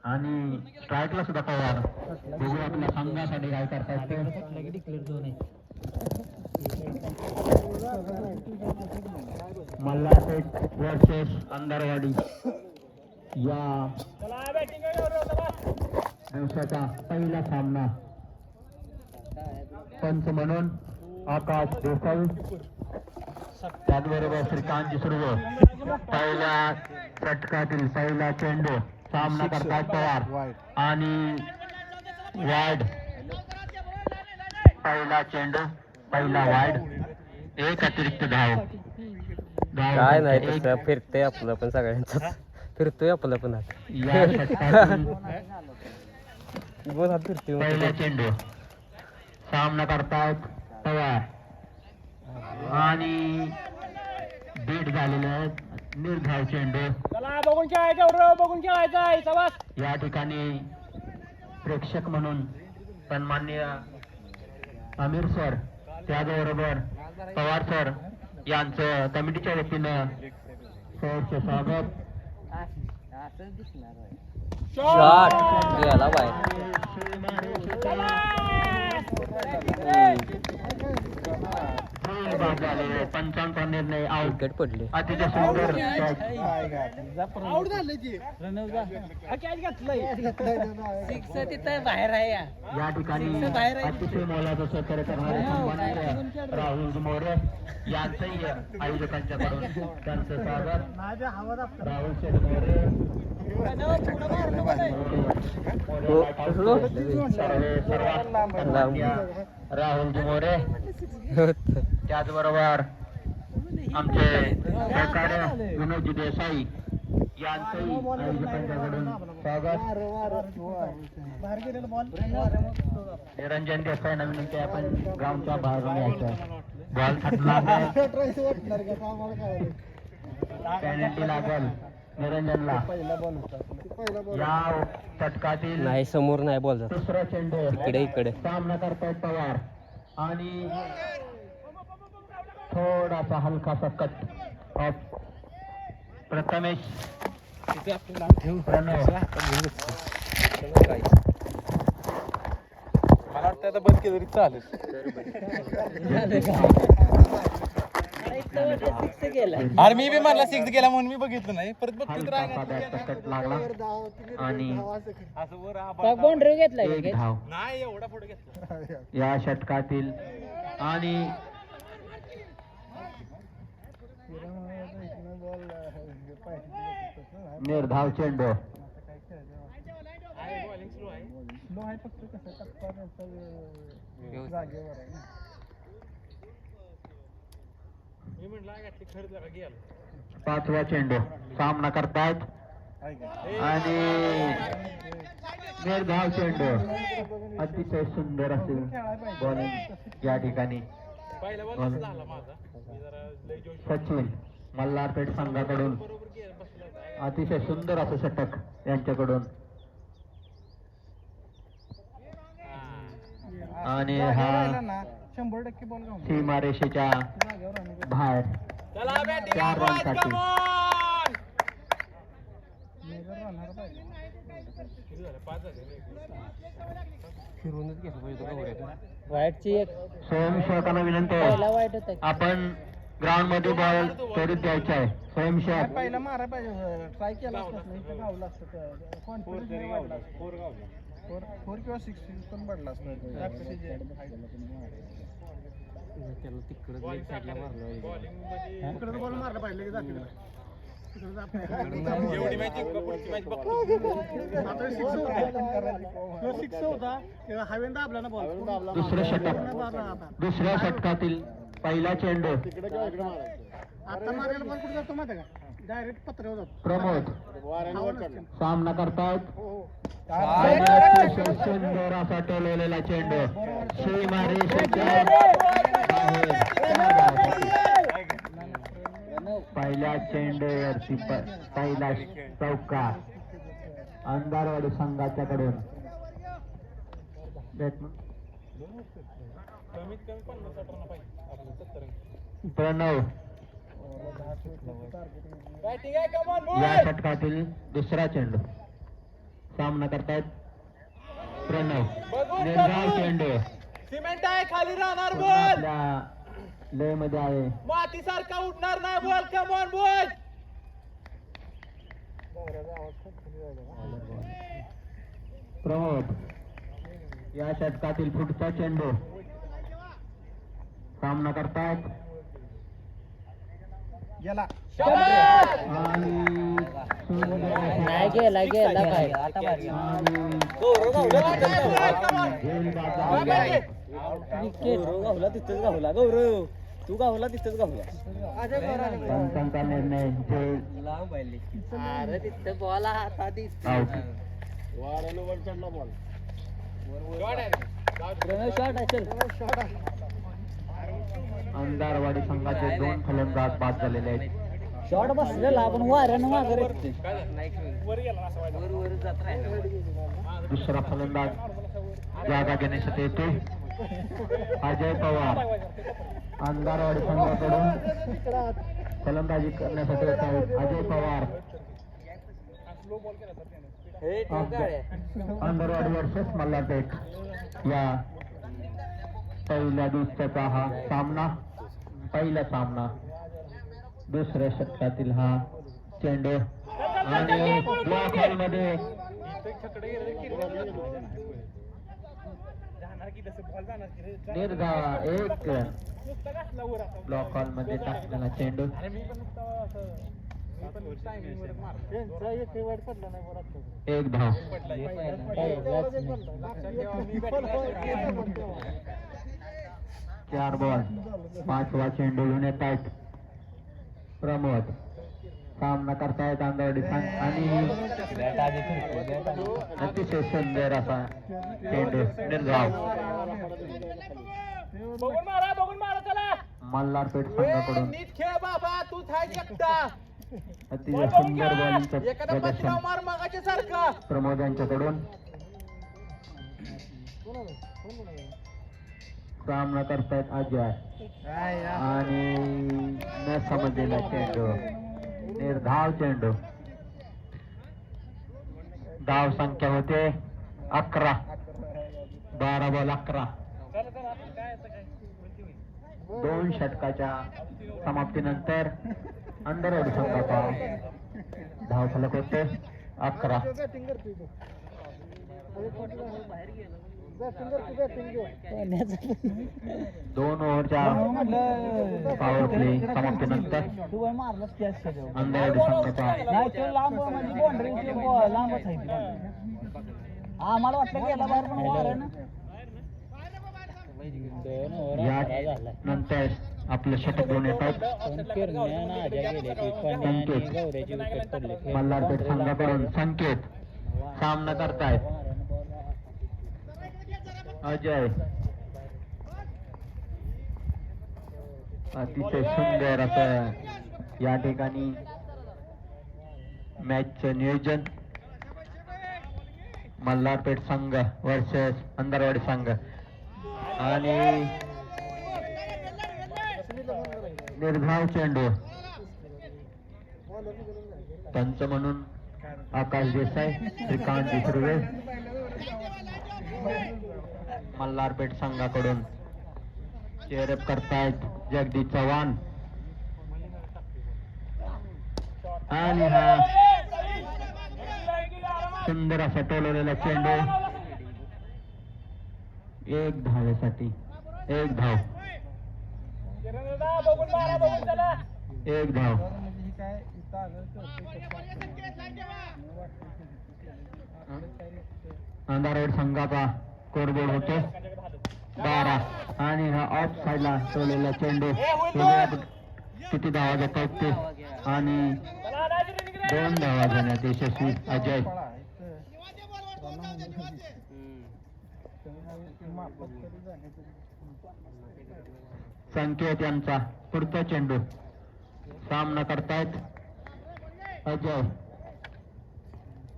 आणि स्ट्राईकला सुद्धा पवार. बघू आपल्या संघासाठी काय करतात ते. मल्हारपेठ वर्सेस अंधारवाडी या दिवसाचा पहिला सामना. पंच म्हणून आकाश देसाई, त्याचबरोबर श्रीकांत सुर्व. पहिल्या षटकातील पहिला चेंडू सामना करतात पवार आणि वाईड. पहिला चेंडू पहिला वाईड. एक अतिरिक्त धाव. काय नाही तसं फिरतंय आपलं पण सगळ्यांचं फिरतोय आपलं पण या षटकातील फिरतोय पहिला चेंडू सामना करतायत पवार आणि बीट झालेले निर्धाव चेंडू. बघून खेळायचं, बघून खेळायचं. या ठिकाणी प्रेक्षक म्हणून सन्माननीय आमिर सर, त्याचबरोबर पवार सर यांचं कमिटीच्या वतीनं सहर्ष स्वागत. शॉट गेला बाहेर. पंचांचा निर्णय आउट. विकेट पडली. अतिशय सुंदर बाहेर आहे या ठिकाणी अतिशय मोलाचं सहकार्य करणारे सन्माननीय राहुल मोरे यांचंही आयोजकांच्याकडून त्यांचं स्वागत. राहुल शेठ मोरे राहुल मोरे, त्याचबरोबर आमचे सहकार्य विनोदजी देसाई यांचंही आयोजकांच्याकडून स्वागत. निरंजन देसाई नवीन की आपण ग्राउंडच्या बाहेरून यायचं. बॉल थटला पेनल्टी लागल निरंजनला. या षटकातील नाही समोर नाही बॉल जात. दुसरा चेंडू इकडे सामना करतायत पवार आणि थोडासा हलकासा कट ऑफ. प्रथमेश प्रणव मला वाटतं आता बंद केलं तरी चालेल. अरे मी बी म्हणला सिक्स गेला म्हणून मी बघितलं नाही. परत हलकासा बॅटचा कट लागला आणि बाउंड्री घेतला एक धाव नाही एवढा पुढे घेतला या षटकातील. आणि निर्धाव चेंडू पाचवा चेंडू सामना करतायत आणि निर्धाव चेंडू. अतिशय सुंदर असेल बॉलिंग या ठिकाणी. सचिन मल्हारपेठ संघाकडून अतिशय सुंदर असं षटक यांच्याकडून. आणि हा 100% बॉल सीमारेषेच्या बाहेर 4 रनसाठी. वाईटची एक स्वयंसेवकांना विनंती आहे, आपण ग्राउंड मध्ये बॉल त्वरित द्यायचा आहे. स्वयंसेवक पहिला मारा पाहिजे. ट्राय केला असता गावला असतं. फोर किंवा 6 पण पडला असता. तिकडे बॉल मारला पाहिजे. दुसरं षटक. दुसऱ्या षटकातील पहिला चेंडू आता मारायला बॉल कुठे जातो माहिती का? डायरेक्ट पत्र्यावर जातो. प्रमोद सामना करतायत. सुंदर असा टोलवलेला चेंडू सीमारेषेच्या बाहेर. पहिल्या चेंडूवरती पहिला चौकार अंधारवाडी संघाच्याकडून. प्रणव या षटकातील दुसरा चेंडू सामना करतायत प्रणव निर्धाव चेंडू सिमेंट आहे खाली राहणार पूर्ण बॉल आपल्या लय मध्ये आहे माती सारखा उठणार नाही ball come on ball Pramod या षटकातील पुढचा चेंडू सामना करतायत गेला आणि नाही गेला गेला काय आता आणि झेल बाजा आहे. गौरव गावला तिथंच गावला गौरव तू गावला तिथंच गावला पंचांचा निर्णय झेल लांब पाहिली अरे तिथं बॉल हातात दिसतो आउट शॉट आहे चल अंधारवाडी संघाचे 2 फलंदाज बाद झालेले आहेत शॉट बसलेला आपण वाऱ्यानं मागे येते दुसरा फलंदाज जागा घेण्यासाठी येतो अजय पवार अंधारवाडी संघाकडून फलंदाजी करण्यासाठी येत आहेत अजय पवार अंधारवाडी वर्सेस मल्हारपेठ या पहिल्या दिवसाचा हा सामना पहिला सामना दुसऱ्या षटकातील हा चेंडू आणि ब्लॉक हॉलमध्ये निर्धाव एक ब्लॉक हॉलमध्ये टाकलेला चेंडू एक धाव 4 बॉल 5वा चेंडू घेऊन येत आहेत प्रमोद सामना करतायत अंधारवाडी संघ आणि अतिशय सुंदर असा चेंडू निर्धाव बघून मारा चला मल्हारपेठ संघाकडून नीट खेळ बाबा तू थाय एकटा अतिशय सुंदर बॉलिंगचं एखादा प्रदर्शन पटकाव मार मागाच्या सारखा प्रमोद यांच्याकडून सामना करतायत अजय आणि न समजलेला चेंडू निर्धाव चेंडू धाव संख्या होते 11 12 बॉल 11 2 षटकाच्या समाप्तीनंतर अंधारवाडी संघाचा धाव फलक होते 11 2 ओव्हरच्या पॉवर प्ले समाप्तीनंतर अंधारवाडी संघाचा आम्हाला वाटलं गेला बाहेर पण वार आहे ना या नंतर आपलं षटक घेऊन येतात मल्हारपेठ संघाकडून संकेत सामना करतायत अजय अतिशय सुंदर असं या ठिकाणी मॅचचं नियोजन मल्हारपेठ संघ वर्सेस अंधारवाडी संघ आणि निर्धाव चेंडू पंच म्हणून आकाश देसाई श्रीकांत सुर्वे मल्हारपेठ संघाकडून चेअरअप करतायत जगदीश चव्हाण आणि हा सुंदर असा टोलवलेला चेंडू 1 धावेसाठी 1 धाव 1 धाव अंधारवाडी संघाचा कोरबोर्ड होतो 12 आणि हा ऑफ साईडला टोललेला चेंडू किती धावा घेतात ते आणि 2 धावा घेण्यात यशस्वी अजय संकेत यांचा पुढचा चेंडू सामना करतायत अजय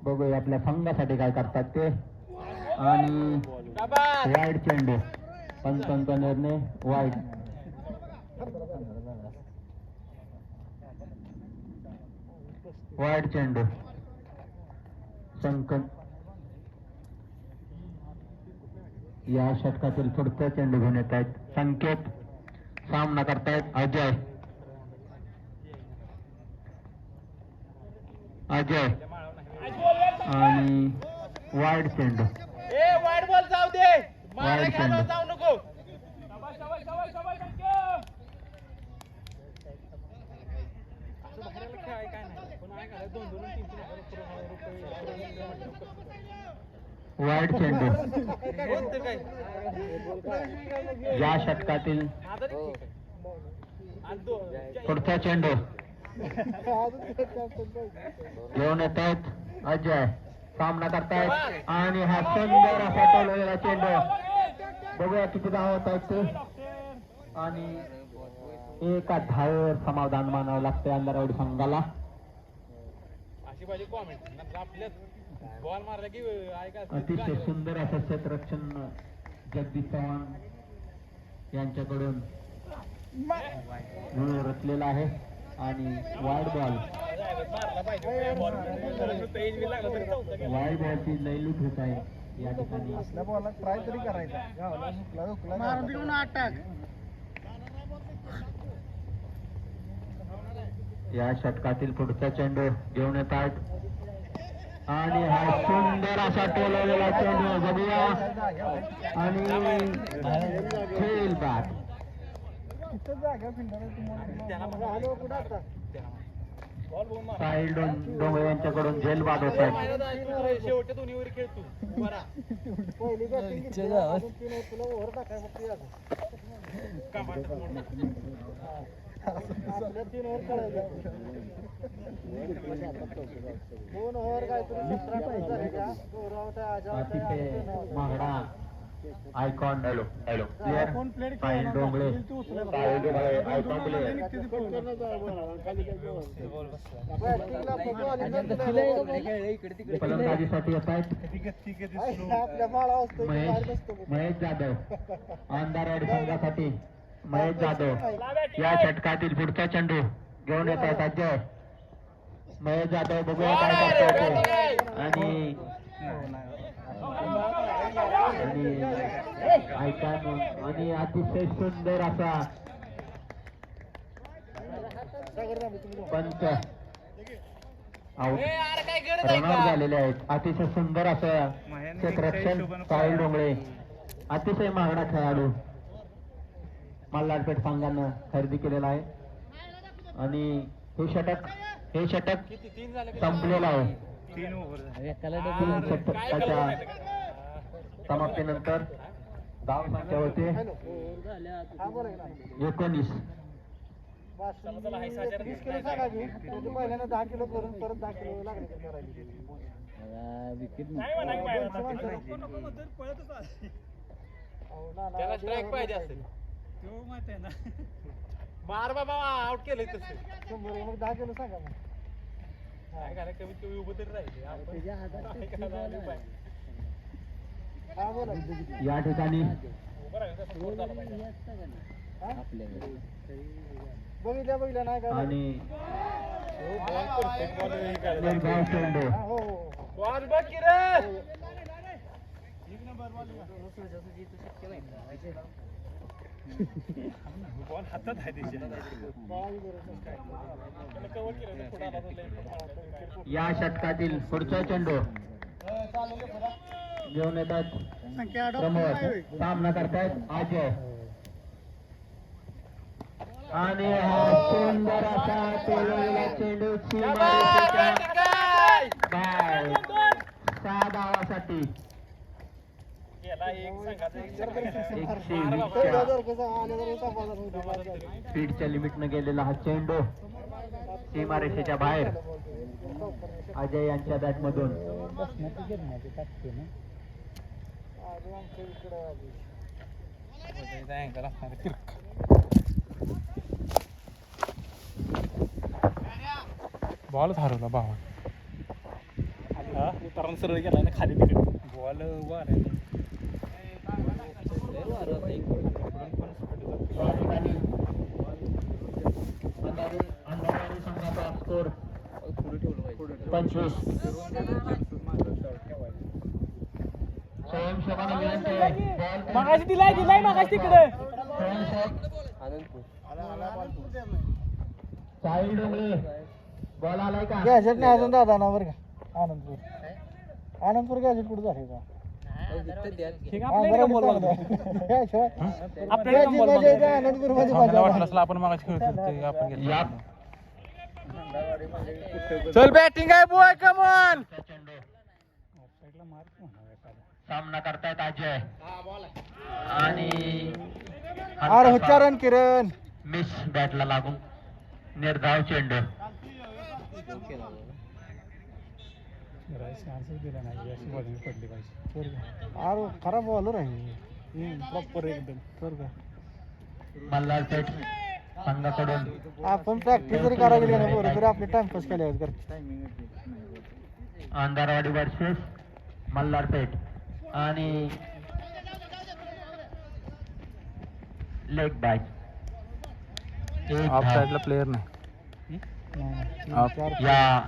बघूया आपल्या संघासाठी काय करतात ते आणि वाईड चेंडू पंचांचा निर्णय वाईड वाईड चेंडू या षटकातील पुढचा चेंडू घेऊन येत आहेत संकेत. सामना करतायत अजय. आणि वाईड चेंडू. ए वाईड बॉल जाऊ दे. मारा वाईड घ्यायला चेंडू. जाऊ नको. वाईड चेंडू. कोणतं काय? या षटकातील पुढचा चेंडू घेऊन येत आहेत अजय. सामना करतायत आणि हा सुंदर असा टोललेला चेंडू. बघूया किती धाव होत आहेत ते. आणि एका धावेवर समाधान मानावं लागते अंधारवाडी संघाला. अशी पाहिजे कॉमेंट नंतर आपल्याच बॉल मारला की ऐका अतिशय सुंदर असं क्षेत्ररक्षण जगदीश चव्हाण यांच्याकडून रचलेला आहे. आणि वाईड बॉल. वाईड बॉलची लयलूट होत आहे या ठिकाणी. ट्राय तरी करायचा मारून तिकडून अटॅक. या षटकातील पुढचा चेंडू घेऊन येत आहेत आणि हा सुंदर असा टोलवलेला चेंडू बघूया. आणि खेळ बाद. साहिल डोंगरे यांच्याकडून झेल बाद होत आहे. शेवटच्या दोन्ही वर खेळतो बरा. अतिशय महागडा icon player Sahil Dongre. Icon player. फलंदाजीसाठी येत आहेत महेश जाधव. अंधारवाडी संघासाठी महेश जाधव. या षटकातील पुढचा चेंडू घेऊन येत आहेत अजय. महेश जाधव बघूया काय करतात. आणि आयकॉन आणि अतिशय सुंदर असा पंच आउट. रनआउट झालेले आहेत. अतिशय सुंदर असं क्षेत्ररक्षण साहिल डोंगरे. अतिशय महागडा खेळाडू मल्हारपेठ संघानं खरेदी केलेला आहे. आणि हे षटक संपलेलं आहे. 3 षटकाच्या समाप्तीनंतर धाव संख्या होते 19. 20 किलो सांगा की पहिल्यांदा 10 किलो करून परत 10 किलो लागले. त्याला स्ट्राईक पाहिजे असेल. मार बाबा आउट केलंय तसं. मग 10 किलो सांगा मग. काय करायला कमीत कमी उभं तरी राहिले या ठिकाणी बघितल्या नाही का. आणि निर्धाव चेंडू. बॉल बघ की रे. बॉल हातात आहे या षटकातील पुढचा चेंडू घेऊन येतात प्रमोद. सामना करतायत अजय. आणि हा सुंदर असा टोललेला चेंडू सीमारेषेच्या बाहेर 6 धावासाठी 120 स्पीडच्या लिमिटनं गेलेला हा चेंडू सीमारेषेच्या बाहेर अजय यांच्या बॅट मधून. बॉलच हरवला भावा. उतारण सरळ गेला ना खाली तिकडे. बॉल संघाचा स्कोर 25. स्वयंसेवकांना विनंती आहे. बॉल मगाशी दिलाय मगाशी तिकडे स्वयंसेवक आनंदपूर साहिल डोंगरे बॉल आलाय का? गॅजेट नाही अजून दादा ना बरं का आनंदपूर गॅजेट कुठं झाले का आपण मगाशी खेळतो आपण या चल बॅटिंग आहे बॉय कमॉन सामना करतायत अजय आणि अरे उच्चारण किरण मिस बॅटला लागून निर्धाव चेंडू. अरे खराब बॉलर आहे प्रॉपर एकदम तर का मल्हारपेठ संघाकडून आपण प्रॅक्टिस जरी करायला गेली ना बरं तरी आपले टाइमपास केल्यावर करते. अंधारवाडी वर्सेस मल्हारपेठ आणि लेग बॅट. ऑफ साइडला प्लेयर नाही या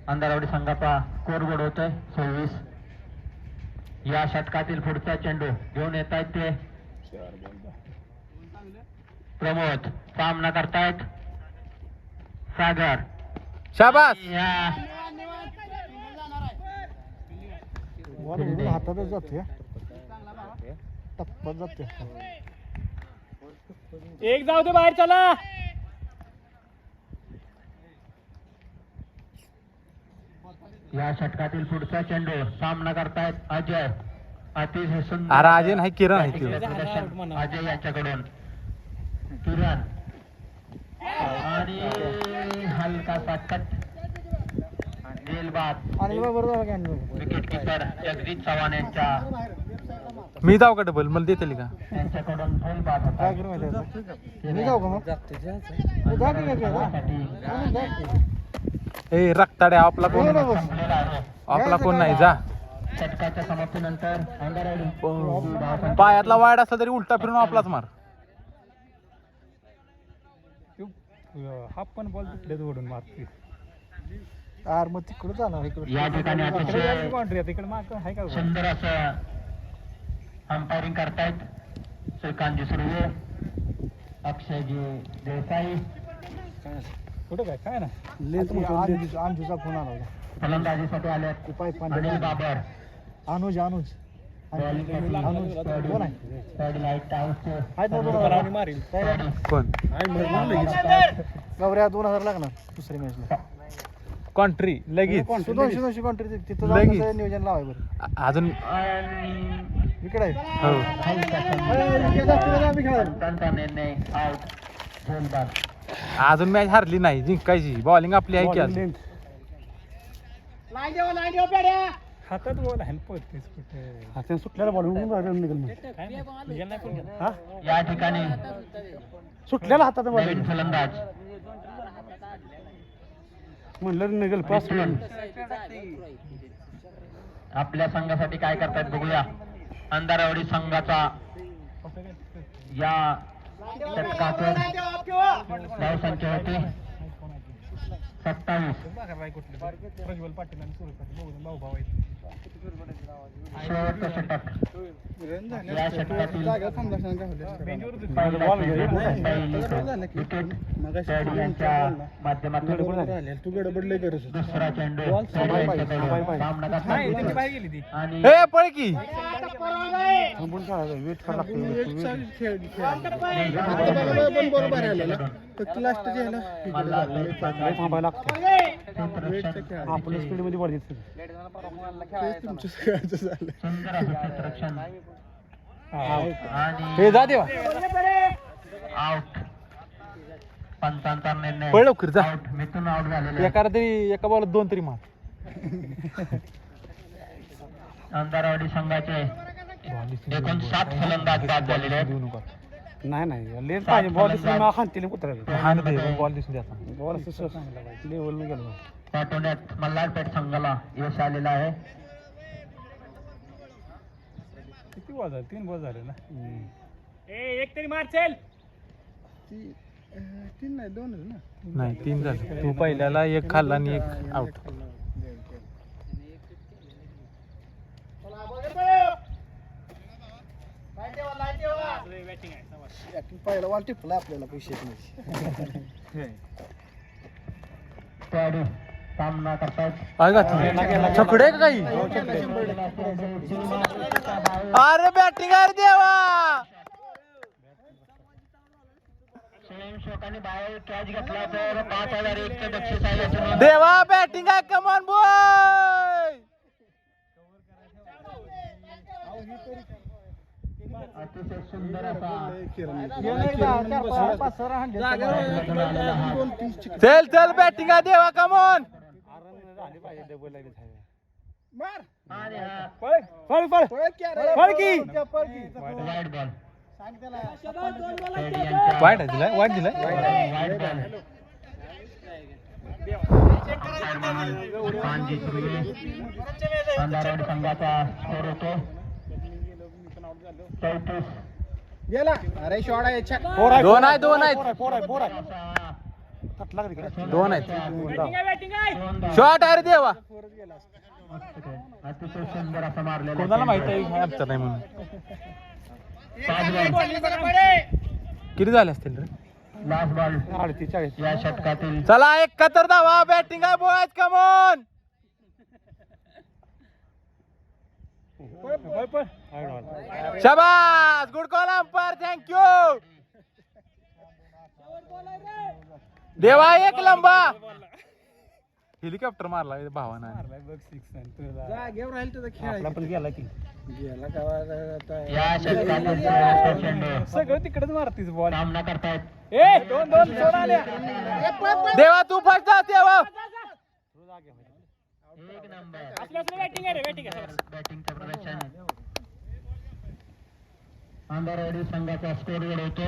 अंधारवाडी संघाचा स्कोर बोर्ड होतोय 26. या षटकातील पुढचा चेंडू घेऊन येत आहेत ते प्रमोद. सामना करतायत सागर. शाबास या बॉल उडून हातातच जाते टप्पत जाते. एक जाऊ दे बाहेर चला या षटकातील पुढचा चेंडू सामना करतायत अजय. अतिशय सुंदर अरे अजय नाही किरण आहे प्रदर्शन अजय यांच्याकडून. किरण आणि हलकासा कट गेलबाद. आणि बरोबर का आणि विकेट किपर जगदीश चव्हाण मी जाऊ का डबल मला देते का यांच्याकडून गोलबाद होता. काय करू माहिती आहे? मी जाऊ का मग जा की काय केलं? ए रक्ताडे आपला कोण संपलेला आहे. आपला कोण नाही जा षटकाच्या समाप्तीनंतर अंधारवाडी पायातला वाईट असला तरी उलटा फिरून आपलाच मार हा पण बॉल तिकडे ओढून मारते यार मग तिकडं जाणार इकडं या ठिकाणी अतिशय तिकडे माग आहे का सुंदर असं अंपायरिंग करतायत श्रीकांतजी सुर्वे, अक्षयजी देसाई. कुठं काय ना अंजूचा फोन आला होता. फलंदाजीसाठी आल्यात पाय अनिल बाबर. अनुज अनुज कोण आहे? थर्ड लाईट हाऊसचे आहेत ना 2000 मारील काय कोण गवऱ्या 2000 लागणार दुसरी मॅचला. कॉन्ट्री लगेच दोनशे कॉन्ट्री तिथं लगेच. जाऊन नियोजन लावाय बरं. अजून इकडे आहे. हो त्यांचा निर्णय आउट. गोलबाद. अजून मॅच हारली नाही जिंकायची बॉलिंग आपली आहे की अजून हातात बॉल आहे कुठे सुटल्याला बॉल निघेल या ठिकाणी सुटल्याला हातात नवीन फलंदाज म्हणलं निघेल पास. आपल्या संघासाठी काय करतायत बघूया. अंधारवाडी संघाचा या षटकातून धावसंख्या होती 27. शेवटचं षटक या षटकातील विकेट पॅडी यांच्या माध्यमातून तू गडबडले करस दुसरा चेंडू सामना करताना आणि ए पळ की थांबून खेळायचं वेट करायला लागतं. बरोबर आलेला फक्त लास्टच्या ह्याला थांबायला लागतं. आपल्या स्पीड मध्ये बॉल येत तुमच्या सगळ्यांचं झालं. सुंदर असं क्षेत्ररक्षण आणि हे जा देवा आउट. पंचांचा निर्णय पळ लवकर जा. आउट. मिथून आउट झालेले एका तरी एका बॉल 2 तरी मार अंधारवाडी संघाचे एकूण 7 फलंदाज बाद झालेले आहेत. नाही लेट पाहिजे बॉल दिसून खांतील कुत्र्याला बॉल दिसून द्या बॉल लेवल गेलो. पाठवण्यात मल्हारपेठ संघाला यश आलेलं आहे. किती बॉल झाले 3 बॉल झाले ना एक तरी मार चल 3 नाही 2 ना नाही 3 झाले तू पहिल्याला एक खाल्ला आणि एक आउट पहिला वाल टिपला आपल्याला पैसे खेळाडू सामना करतायत. छकडे काही अरे बॅटिंग अरे देवा स्वयंसेवकांनी बाहेर कॅच घेतला तर 5,001 बक्षीस आहे याची नोंद. देवा बॅटिंग आहे कमॉन बॉय अतिशय सुंदर असा चल चल बॅटिंग आहे देवा कमॉन आणि हा वाईट बॉल वाईट दिलाय वाईट दिलाय अंधारवाडी संघाचा स्कोर होतो 34. गेला अरे शॉट आहे दोन आहेत दोन आहेत दोन आहेत शॉट अरे देवा अतिशय सुंदर असा मारलेला कोणाला माहित आहे आमचं नाही म्हणून 5 बॉल. किती झाले असतील रे लास्ट बॉल या षटकातील. चला 71 धावा बॅटिंग आहे बॉयज कमॉन शाबास गुड कॉल अंपायर थँक्यू देवा एक लंबा हेलिकॉप्टर मारला भावाना जागेवर राहील त्याचा खेळ पण गेला की गेला या षटकातील शेवटचा चेंडू सगळं तिकडेच मारतीस बॉल सामना करतायत. दोन सोड आल्या देवा तू फक्त जा देवा एक नंबर बॅटिंगचं प्रदर्शन अंधारवाडी संघाचा स्कोर होतो